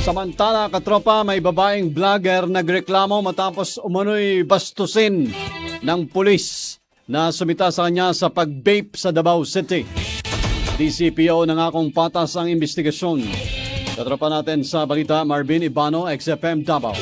Samantala, katropa, may babaeng vlogger nagreklamo matapos umano'y bastusin ng pulis na sumita sa kanya sa pag-vape sa Davao City. DCPO nangakong patas ang investigasyon. Katropa natin sa balita, Marvin Ibano, XFM Davao.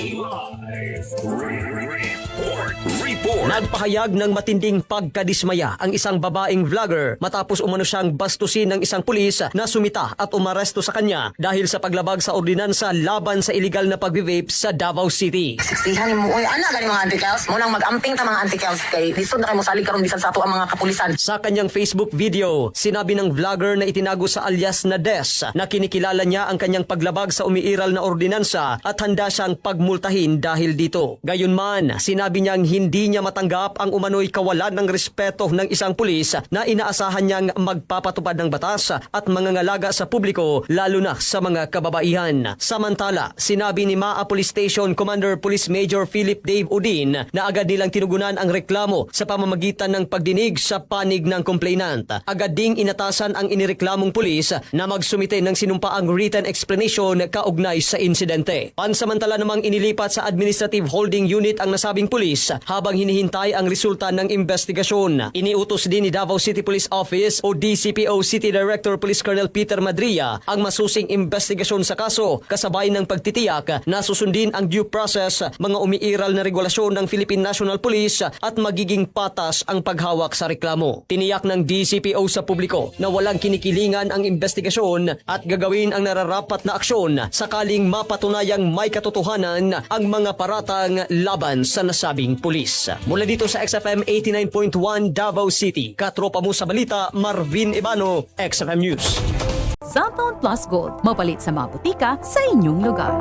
Nagpahayag ng matinding pagkadismaya ang isang babaeng vlogger matapos umano siyang bastusin ng isang pulis na sumita at umaresto sa kanya dahil sa paglabag sa ordinansa laban sa illegal na pagbe-vape sa Davao City. Siksihan mo, oy, ana gani mga anti-cows, munang mag-amping ta mga anti-cows kay lisod na kay mo salig karon bisan sa ato ang mga kapulisan. Sa kanyang Facebook video, sinabi ng vlogger na itinago sa alias na Des na kinikilala niya ang kanyang paglabag sa umiiral na ordinansa at handa siyang pagmultahin dahil dito. Gayunman, sinabi niyang hindi niya matanggap ang umano'y kawalan ng respeto ng isang pulis na inaasahan niyang magpapatupad ng batas at mangangalaga sa publiko lalo na sa mga kababaihan. Samantala, sinabi ni Maa Police Station Commander Police Major Philip Dave Udin na agad nilang tinugunan ang reklamo sa pamamagitan ng pagdinig sa panig ng complainant. Agad ding inatasan ang inireklamong pulis na magsumite ng sinumpaang written explanation kaugnay sa insidente. Pansamantala namang inilipat sa Administrative Holding Unit ang nasabing pulis habang hinihintay ang resulta ng investigasyon. Iniutos din ni Davao City Police Office o DCPO City Director Police Colonel Peter Madria ang masusing investigasyon sa kaso kasabay ng pagtitiyak na susundin ang due process, mga umiiral na regulasyon ng Philippine National Police at magiging patas ang paghawak sa reklamo. Tiniyak ng DCPO sa publiko na walang kinikilingan ang investigasyon at gagawin ang nararapat na aksyon sakaling mapatunayang may katotohanan ang mga paratang laban sa nasabing pulis. Mula dito sa XFM 89.1 Davao City, katropa mo sa balita, Marvin Ibano, XFM News. Cellphone Plus Gold, mapalit sa mga butika sa inyong lugar.